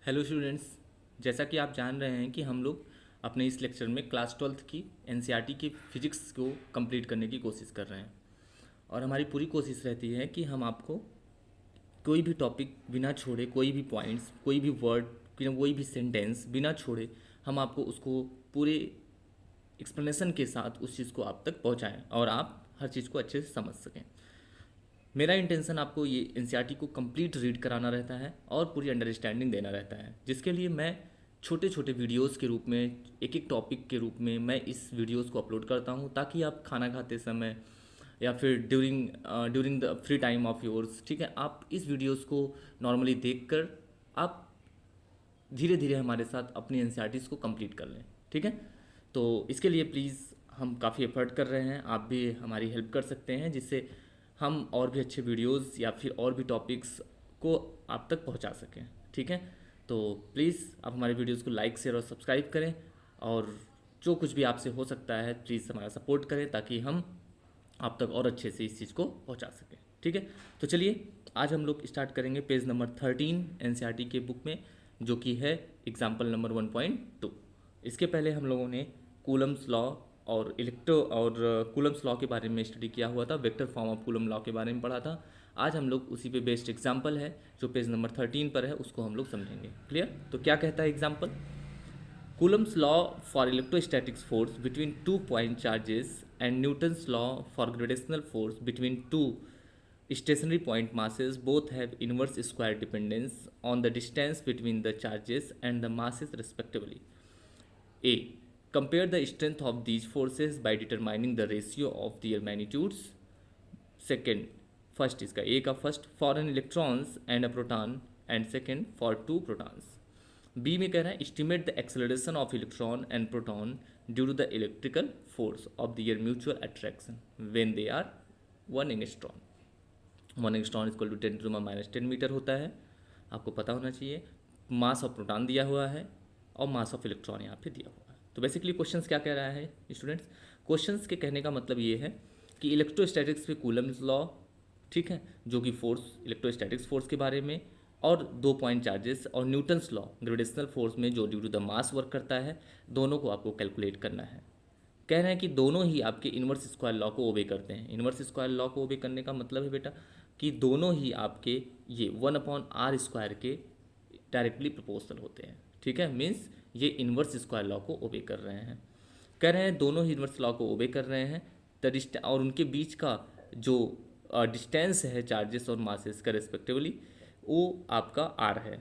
Hello students. जैसा कि आप जान रहे हैं कि हम लोग अपने इस लेक्चर में क्लास 12th की एनसीईआरटी की फिजिक्स को कंप्लीट करने की कोशिश कर रहे हैं और हमारी पूरी कोशिश रहती है कि हम आपको कोई भी टॉपिक बिना छोड़े, कोई भी पॉइंट्स, कोई भी वर्ड, कोई भी सेंटेंस बिना छोड़े हम आपको उसको पूरे एक्सप्लेनेशन के साथ उस चीज़ को आप तक पहुंचाएं और आप हर चीज़ को अच्छे से समझ सकें। मेरा इंटेंशन आपको ये एनसीईआरटी को कंप्लीट रीड कराना रहता है और पूरी अंडरस्टैंडिंग देना रहता है, जिसके लिए मैं छोटे छोटे वीडियोस के रूप में, एक एक टॉपिक के रूप में मैं इस वीडियोस को अपलोड करता हूँ, ताकि आप खाना खाते समय या फिर during the free time of yours, ठीक है, आप इस वीडियोस को नॉर्मली देखकर आप धीरे धीरे हमारे साथ अपनी एनसीईआरटीज़ को कंप्लीट कर लें। ठीक है, तो इसके लिए प्लीज़ हम काफ़ी एफर्ट कर रहे हैं, आप भी हमारी हेल्प कर सकते हैं, जिससे हम और भी अच्छे वीडियोस या फिर और भी टॉपिक्स को आप तक पहुंचा सकें। ठीक है, तो प्लीज़ आप हमारे वीडियोस को लाइक, शेयर और सब्सक्राइब करें और जो कुछ भी आपसे हो सकता है प्लीज़ हमारा सपोर्ट करें, ताकि हम आप तक और अच्छे से इस चीज़ को पहुंचा सकें। ठीक है, तो चलिए आज हम लोग स्टार्ट करेंगे पेज नंबर 13 एनसीईआरटी के बुक में, जो कि है एग्जाम्पल नंबर 1.2। इसके पहले हम लोगों ने कूलम्स लॉ और कूलम्स लॉ के बारे में स्टडी किया हुआ था, vector form of coulomb law के बारे में पढ़ा था। आज हम लोग उसी पे बेस्ड एग्जाम्पल है जो पेज नंबर 13 पर है, उसको हम लोग समझेंगे। क्लियर? तो क्या कहता है example? Coulomb's law for electrostatics force between two point charges and Newton's law for gravitational force between two stationary point masses both have inverse square dependence on the distance between the charges and the masses respectively. A. Compare the strength of these forces by determining the ratio of their magnitudes. Second, first इसका A का first for an electrons and a proton and second for two protons. B में कह रहा है estimate the acceleration of electron and proton due to the electrical force of their mutual attraction when they are 1 angstrom. 1 angstrom equal to 10⁻⁻10 metre होता है, आपको पता होना चाहिए। मास ऑफ प्रोटॉन दिया हुआ है और मास ऑफ इलेक्ट्रॉन यहाँ पे दिया हुआ है। तो बेसिकली क्वेश्चंस क्या कह रहा है स्टूडेंट्स? क्वेश्चंस के कहने का मतलब ये है कि इलेक्ट्रोस्टैटिक्स पे कूलम्स लॉ, ठीक है, जो कि फोर्स, इलेक्ट्रोस्टैटिक्स फोर्स के बारे में, और 2 पॉइंट चार्जेस और न्यूटन्स लॉ ग्रेविटेशनल फोर्स में जो due to the mass work करता है, दोनों को आपको कैलकुलेट करना है। कह रहे हैं कि दोनों ही आपके इन्वर्स स्क्वायर लॉ को ओबे करते हैं। इन्वर्स स्क्वायर लॉ को ओबे करने का मतलब है बेटा कि दोनों ही आपके ये 1/r² के डायरेक्टली प्रोपोर्शनल होते हैं। ठीक है, मीन्स ये इन्वर्स स्क्वायर लॉ को ओबे कर रहे हैं। कह रहे हैं दोनों ही इन्वर्स लॉ को ओबे कर रहे हैं और उनके बीच का जो डिस्टेंस है चार्जेस और मासेस का रेस्पेक्टिवली, वो आपका आर है।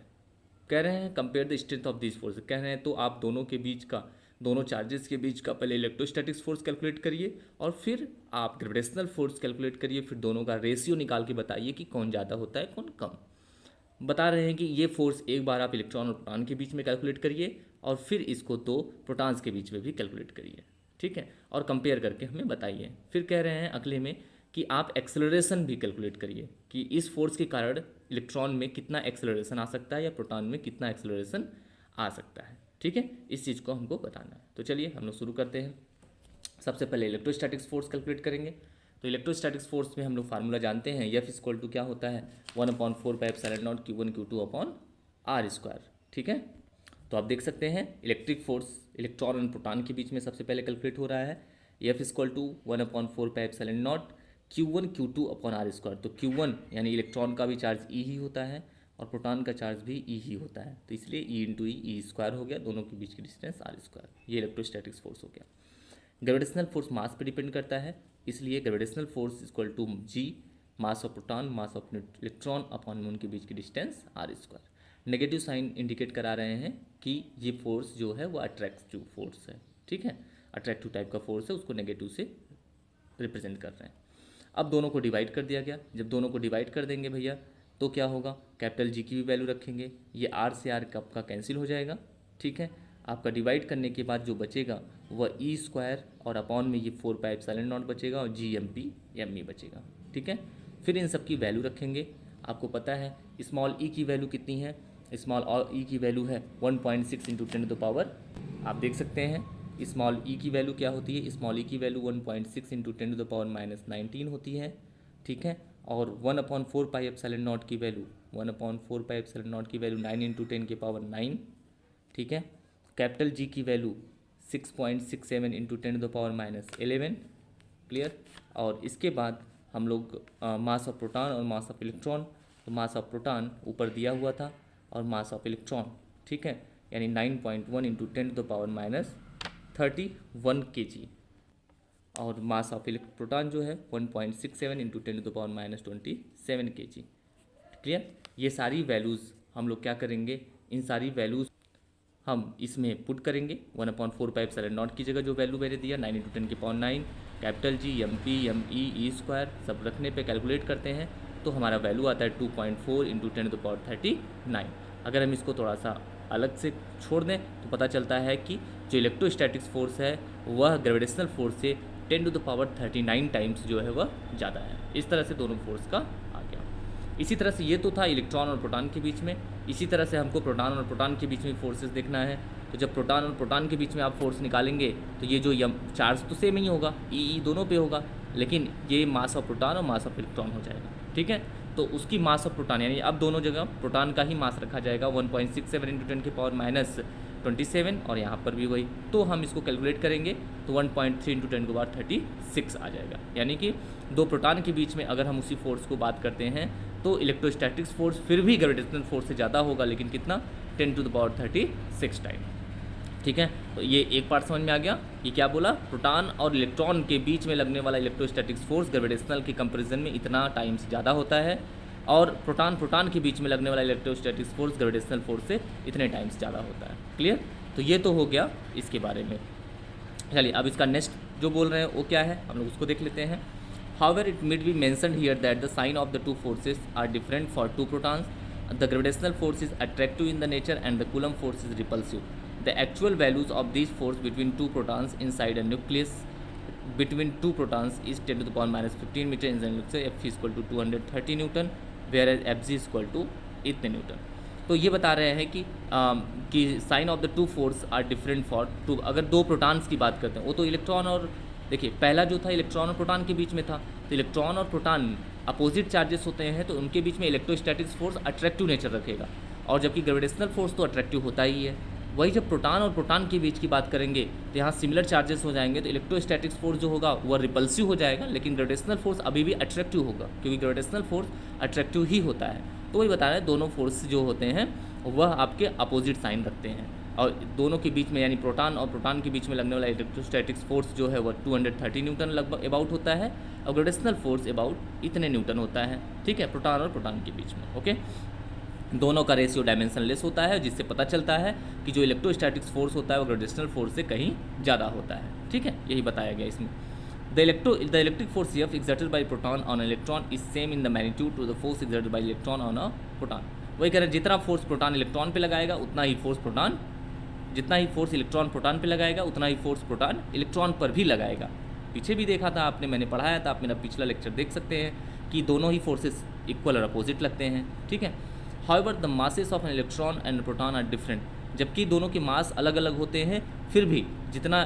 कह रहे हैं compare the strength of this force, कह रहे हैं तो आप दोनों के बीच का, दोनों चार्जेस के बीच का पहले इलेक्ट्रोस्टैटिक्स फोर्स कैलकुलेट करिए और फिर आप ग्रेविटेशनल फोर्स कैलकुलेट करिए, फिर दोनों का रेशियो निकाल के बताइए कि कौन ज़्यादा होता है कौन कम। बता रहे हैं कि ये फोर्स एक बार आप इलेक्ट्रॉन और प्रोटॉन के बीच में कैलकुलेट करिए और फिर इसको दो प्रोटॉन्स के बीच में भी कैलकुलेट करिए। ठीक है, और कंपेयर करके हमें बताइए। फिर कह रहे हैं अगले में कि आप एक्सेलरेशन भी कैलकुलेट करिए कि इस फोर्स के कारण इलेक्ट्रॉन में कितना एक्सेलरेशन आ सकता है या प्रोटॉन में कितना एक्सेलरेशन आ सकता है। ठीक है, इस चीज़ को हमको बताना है। तो चलिए हम लोग शुरू करते हैं। सबसे पहले इलेक्ट्रोस्टैटिक्स फोर्स कैलकुलेट करेंगे। तो इलेक्ट्रोस्टैटिक्स फोर्स में हम लोग फार्मूला जानते हैं, एफ इक्वल टू क्या होता है 1/4πε0 Q1 Q2/r²। ठीक है, तो आप देख सकते हैं इलेक्ट्रिक फोर्स इलेक्ट्रॉन और प्रोटॉन के बीच में सबसे पहले कैलकुलेट हो रहा है। F equal to 1/4πε0 Q1 Q2/r²। तो Q1 यानी इलेक्ट्रॉन का भी चार्ज ई ही होता है और प्रोटॉन का चार्ज भी ई ही होता है, तो इसलिए ई इंटू ई स्क्वायर हो गया, दोनों के बीच की डिस्टेंस r²। ये इलेक्ट्रोस्टैटिक्स फोर्स हो गया। ग्रेविटेशनल फोर्स मास पे डिपेंड करता है, इसलिए gravitational force equal to G, mass of proton mass of electron upon में उनके बीच की distance r²। Negative sign indicate करा रहे हैं कि ये फोर्स जो है वो अट्रैक्टिव फोर्स है। ठीक है, अट्रैक्टिव टाइप का फोर्स है, उसको नेगेटिव से रिप्रेजेंट कर रहे हैं। अब दोनों को डिवाइड कर दिया गया। जब दोनों को डिवाइड कर देंगे भैया तो क्या होगा, कैपिटल जी की भी वैल्यू रखेंगे, ये आर से आर कब का कैंसिल हो जाएगा। ठीक है, आपका डिवाइड करने के बाद जो बचेगा वह ई स्क्वायर और अपॉन में ये 4πε0 बचेगा और G M P M E बचेगा। ठीक है, फिर इन सब की वैल्यू रखेंगे। आपको पता है स्मॉल ई की वैल्यू कितनी है, स्मॉल ई की वैल्यू है 1.6 इंटू 10⁻, आप देख सकते हैं स्मॉल ई की वैल्यू क्या होती है, स्मॉल ई की वैल्यू 1.6 इंटू 10⁻⁻19 होती है। ठीक है, और 1/4πε0 की वैल्यू 1/4πε0 की वैल्यू 9 × 10⁻⁹, ठीक है। कैपिटल जी की वैल्यू 6.67 × 10⁻11, क्लियर। और इसके बाद हम लोग मास ऑफ प्रोटॉन और मास ऑफ इलेक्ट्रॉन, तो मास ऑफ प्रोटॉन ऊपर दिया हुआ था और मास ऑफ इलेक्ट्रॉन, ठीक है, यानी 9.1 × 10⁻31 kg, और मास ऑफ प्रोटॉन जो है 1.67 × 10⁻27 kg, क्लियर। ये सारी वैल्यूज़ हम लोग क्या करेंगे, इन सारी वैल्यूज़ हम इसमें पुट करेंगे। 1/4πε0 की जगह जो वैल्यू मैंने दिया 9 × 10⁹, capital G, M P, M E square सब रखने पे कैलकुलेट करते हैं तो हमारा वैल्यू आता है 2.4 × 10⁻39। अगर हम इसको थोड़ा सा अलग से छोड़ दें तो पता चलता है कि जो इलेक्ट्रोस्टैटिक्स फोर्स है वह ग्रेविटेशनल फोर्स से 10⁻39 टाइम्स जो है वह ज़्यादा है। इस तरह से दोनों फोर्स का आ गया। इसी तरह से ये तो था इलेक्ट्रॉन और प्रोटॉन के बीच में। इसी तरह से हमको प्रोटॉन और प्रोटॉन के बीच में फोर्सेस देखना है। तो जब प्रोटॉन और प्रोटॉन के बीच में आप फोर्स निकालेंगे तो ये जो चार्ज तो सेम ही होगा, ई दोनों पे होगा, लेकिन ये मास ऑफ प्रोटॉन और मास ऑफ इलेक्ट्रॉन हो जाएगा, ठीक है। तो उसकी मास ऑफ प्रोटॉन यानी अब दोनों जगह प्रोटॉन का ही मास रखा जाएगा 1.67 × 10⁻27, और यहाँ पर भी वही। तो हम इसको कैलकुलेट करेंगे तो 1.3 × 10⁻36 आ जाएगा। यानी कि दो प्रोटॉन के बीच में अगर हम उसी फोर्स को बात करते हैं तो इलेक्ट्रोस्टैटिक्स फोर्स फिर भी ग्रेविटेशनल फोर्स से ज़्यादा होगा, लेकिन कितना, 10⁻36 टाइम, ठीक है। तो ये एक पार्ट समझ में आ गया। ये क्या बोला, प्रोटॉन और इलेक्ट्रॉन के बीच में लगने वाला इलेक्ट्रोस्टैटिक्स फोर्स ग्रेविटेशनल के कंपैरिजन में इतना टाइम्स ज़्यादा होता है, और प्रोटॉन के बीच में लगने वाला इलेक्ट्रोस्टैटिक्स फोर्स ग्रेविटेशनल फोर्स से इतने टाइम्स ज़्यादा होता है, क्लियर। तो ये तो हो गया इसके बारे में। चलिए अब इसका नेक्स्ट जो बोल रहे हैं वो क्या है, हम लोग उसको देख लेते हैं। However, it may be mentioned here that the sign of the two forces are different for two protons. The gravitational force is attractive in the nature and the Coulomb force is repulsive. The actual values of these force between two protons inside a nucleus between two protons is 10⁻15 meter in the nucleus. F is equal to 230 Newton, whereas Fg is equal to इतने newton. तो ये बता रहे हैं कि sign of the two force are different for two. अगर दो protons की बात करते हैं, वो तो इलेक्ट्रॉन और, देखिए पहला जो था इलेक्ट्रॉन और प्रोटॉन के बीच में था, तो इलेक्ट्रॉन और प्रोटॉन अपोजिट चार्जेस होते हैं, तो उनके बीच में इलेक्ट्रोस्टैटिक्स फोर्स अट्रैक्टिव नेचर रखेगा, और जबकि ग्रेविटेशनल फोर्स तो अट्रैक्टिव होता ही है। वही जब प्रोटॉन और प्रोटॉन के बीच की बात करेंगे तो यहाँ सिमिलर चार्जेस हो जाएंगे, तो इलेक्ट्रोस्टैटिक्स फोर्स जो होगा वह रिपल्सिव हो जाएगा, लेकिन ग्रेविटेशनल फोर्स अभी भी अट्रैक्टिव होगा, क्योंकि ग्रेविटेशनल फोर्स अट्रैक्टिव ही होता है। तो वही बता रहे हैं दोनों फोर्स जो होते हैं वह आपके अपोजिट साइन रखते हैं, और दोनों के बीच में यानी प्रोटॉन और प्रोटॉन के बीच में लगने वाला इलेक्ट्रोस्टैटिक्स फोर्स जो है वह 230 न्यूटन लगभग अबाउट होता है, और ग्रेविटेशनल फोर्स अबाउट इतने न्यूटन होता है, ठीक है, प्रोटॉन और प्रोटॉन के बीच में। ओके, दोनों का रेशियो डायमेंशनलेस होता है, जिससे पता चलता है कि जो इलेक्ट्रोस्टैटिक्स फोर्स होता है वो ग्रेविटेशनल फोर्स से कहीं ज़्यादा होता है, ठीक है, यही बताया गया इसमें। The electric force F exerted by proton on an electron is same in the magnitude to the force exerted by electron on a proton. वही कह रहे हैं जितना फोर्स प्रोटॉन इलेक्ट्रॉन पे लगाएगा उतना ही फोर्स प्रोटॉन, जितना ही फोर्स इलेक्ट्रॉन प्रोटॉन पे लगाएगा उतना ही फोर्स प्रोटॉन इलेक्ट्रॉन पर भी लगाएगा। पीछे भी देखा था आपने, मैंने पढ़ाया था, आप मेरा पिछला लेक्चर देख सकते हैं कि दोनों ही फोर्सेस इक्वल और अपोजिट लगते हैं, ठीक है। However, the masses of an electron and proton are different. जबकि दोनों के मास अलग अलग होते हैं, फिर भी जितना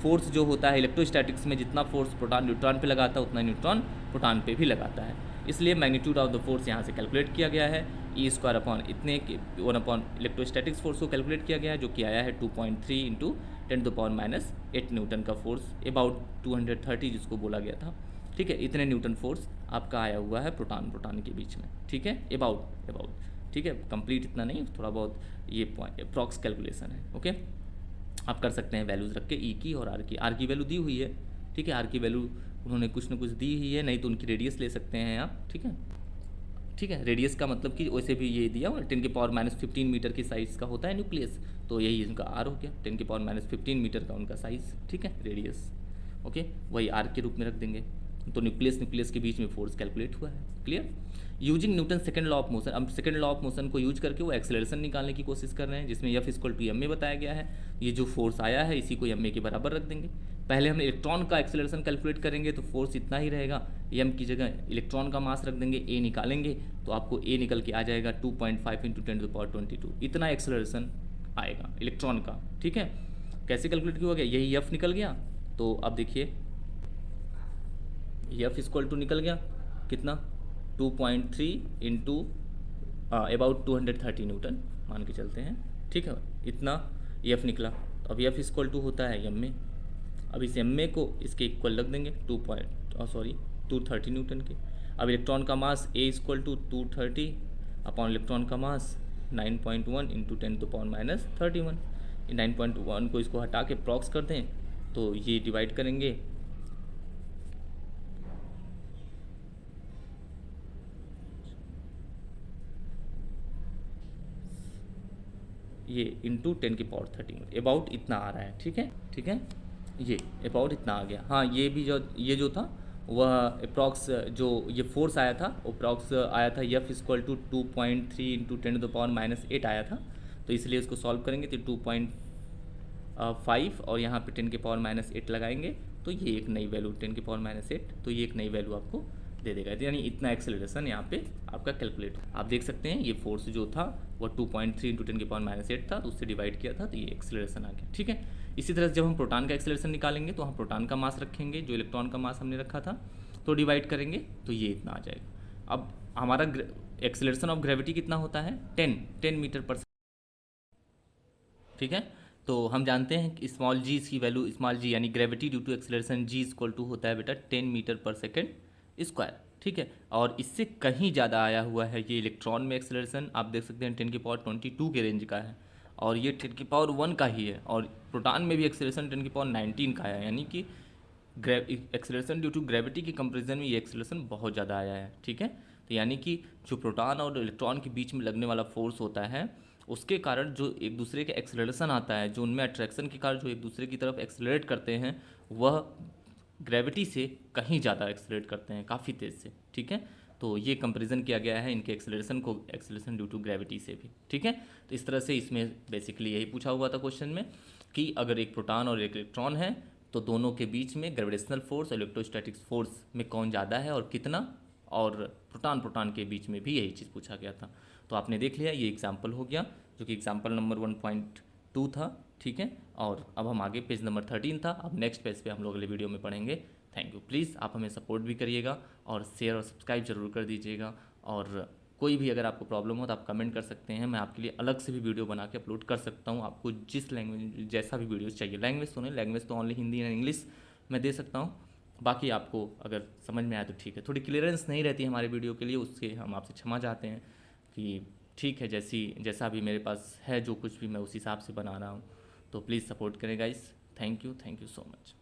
फोर्स जो होता है इलेक्ट्रोस्टैटिक्स में, जितना फोर्स प्रोटॉन न्यूट्रॉन पे लगाता है उतना न्यूट्रॉन प्रोटॉन पे भी लगाता है। इसलिए मैग्नीट्यूड ऑफ द फोर्स यहाँ से कैलकुलेट किया गया है, ई स्क्वायर अपॉन इतने 1 इलेक्ट्रोस्टैटिक्स फोर्स को कैलकुलेट किया गया है, जो कि आया है 2.3 इंटू 10⁻⁸ न्यूटन का फोर्स अबाउट 230 जिसको बोला गया था, ठीक है। इतने न्यूटन फोर्स आपका आया हुआ है प्रोटॉन के बीच में, ठीक है, अबाउट, ठीक है, कंप्लीट इतना नहीं, थोड़ा बहुत ये पॉइंट अप्रॉक्स कैलकुलेशन है। ओके, आप कर सकते हैं वैल्यूज़ रख के ई की और आर की वैल्यू दी हुई है, ठीक है, आर की वैल्यू उन्होंने कुछ ना कुछ दी ही है, नहीं तो उनकी रेडियस ले सकते हैं आप, ठीक है, रेडियस का मतलब कि वैसे भी ये दिया हुआ 10⁻15 मीटर की साइज़ का होता है न्यूक्लियस, तो यही उनका आर हो गया, 10⁻15 मीटर का उनका साइज़, ठीक है, रेडियस। ओके, वही आर के रूप में रख देंगे, तो न्यूक्लियस के बीच में फोर्स कैलकुलेट हुआ है, clear. Using Newton second law of motion, अब सेकंड लॉ ऑफ मोशन को यूज करके वो एक्सेलरेशन निकालने की कोशिश कर रहे हैं, जिसमें F equal to M A बताया गया है। ये जो फोर्स आया है इसी को एम ए के बराबर रख देंगे। पहले हम इलेक्ट्रॉन का एक्सेलरेशन कैलकुलेट करेंगे तो फोर्स इतना ही रहेगा, एम की जगह इलेक्ट्रॉन का मास रख देंगे, ए निकालेंगे तो आपको ए निकल के आ जाएगा 2.5 इंटू 10⁻22, इतना एक्सेलरेशन आएगा इलेक्ट्रॉन का, ठीक है। कैसे कैलकुलेट किया गया, यही एफ निकल गया, तो अब देखिए एफ इक्वल टू निकल गया कितना, 2.3 इंटू अबाउट 230 न्यूटन मान के चलते हैं, ठीक है। इतना एफ निकला। तो अब एफ इक्वल टू होता है एम ए। अब इस एम ए को इसके इक्वल रख देंगे 230 न्यूटन के। अब इलेक्ट्रॉन का मास ए इक्वल टू 230 अपॉन इलेक्ट्रॉन का मास 9.1 इंटू 10⁻31। 9.1 को इसको हटा के प्रॉक्स कर दें तो ये डिवाइड करेंगे ये इंटू 10⁻13 अबाउट इतना आ रहा है, ठीक है, ठीक है। ये अबाउट इतना आ गया। हाँ, ये जो था वह अप्रॉक्स जो ये फोर्स आया था वो अप्रॉक्स आया था एफ इक्वल टू 2.3 इंटू 10⁻8 आया था। तो इसलिए इसको सॉल्व करेंगे तो 2.5 और यहाँ पे 10⁻8 लगाएंगे तो ये एक नई वैल्यू 10⁻8, तो ये एक नई वैल्यू आपको दे देगा। यानी इतना एक्सेलरेशन यहाँ पे आपका कैलकुलेट। आप देख सकते हैं ये फोर्स जो था वह 2.3 इंटू 10⁻8 था, तो उससे डिवाइड किया था तो ये एक्सेलरेशन आ गया, ठीक है। इसी तरह से जब हम प्रोटॉन का एक्सेलरेशन निकालेंगे तो हम प्रोटॉन का मास रखेंगे जो इलेक्ट्रॉन का मास हमने रखा था, तो डिवाइड करेंगे तो ये इतना आ जाएगा। अब हमारा एक्सेलरेशन ऑफ ग्रेविटी कितना होता है 10 मीटर पर, ठीक है। तो हम जानते हैं कि स्मॉल जी की वैल्यू, स्मॉल जी यानी gravity due to acceleration G equal to होता है बेटा 10 मीटर पर सेकेंड स्क्वायर, ठीक है। और इससे कहीं ज़्यादा आया हुआ है ये इलेक्ट्रॉन में एक्सेलरेशन, आप देख सकते हैं 10⁻22 के रेंज का है और ये 10⁻1 का ही है। और प्रोटॉन में भी एक्सेलरेशन 10⁻19 का है, यानी कि एक्सेलरेशन ड्यू टू ग्रेविटी के कंपेरिजन में ये एक्सेलरेशन बहुत ज़्यादा आया है, ठीक है। तो यानी कि जो प्रोटॉन और इलेक्ट्रॉन के बीच में लगने वाला फोर्स होता है उसके कारण जो एक दूसरे के एक्सेलरेशन आता है, जो उनमें अट्रैक्शन के कारण जो एक दूसरे की तरफ एक्सेलरेट करते हैं, वह ग्रेविटी से कहीं ज़्यादा एक्सेलरेट करते हैं, काफ़ी तेज़ से, ठीक है। तो ये कंपैरिजन किया गया है इनके एक्सेलरेशन को एक्सेलरेशन ड्यू टू ग्रेविटी से भी, ठीक है। तो इस तरह से इसमें बेसिकली यही पूछा हुआ था क्वेश्चन में कि अगर एक प्रोटॉन और एक इलेक्ट्रॉन है तो दोनों के बीच में ग्रेविटेशनल फोर्स और इलेक्ट्रोस्टैटिक फोर्स में कौन ज़्यादा है और कितना, और प्रोटॉन के बीच में भी यही चीज़ पूछा गया था। तो आपने देख लिया, ये एग्जाम्पल हो गया जो कि एग्जाम्पल नंबर 1.2 था, ठीक है। और अब हम आगे पेज नंबर 13 था, अब नेक्स्ट पेज पे हम लोग अगले वीडियो में पढ़ेंगे। Thank you. प्लीज़ आप हमें सपोर्ट भी करिएगा और शेयर और सब्सक्राइब जरूर कर दीजिएगा। और कोई भी अगर आपको प्रॉब्लम हो तो आप कमेंट कर सकते हैं, मैं आपके लिए अलग से भी वीडियो बना के अपलोड कर सकता हूँ। आपको जिस लैंग्वेज जैसा भी वीडियोस चाहिए, लैंग्वेज तो नहीं, लैंग्वेज तो ओनली हिंदी एंड इंग्लिश मैं दे सकता हूँ। बाकी आपको अगर समझ में आए तो ठीक है, थोड़ी क्लियरेंस नहीं रहती हमारे वीडियो के लिए, उसके हम आपसे क्षमा चाहते हैं कि ठीक है, जैसा भी मेरे पास है जो कुछ भी मैं उस हिसाब से बना रहा हूँ। तो प्लीज़ सपोर्ट करें guys. Thank you so much.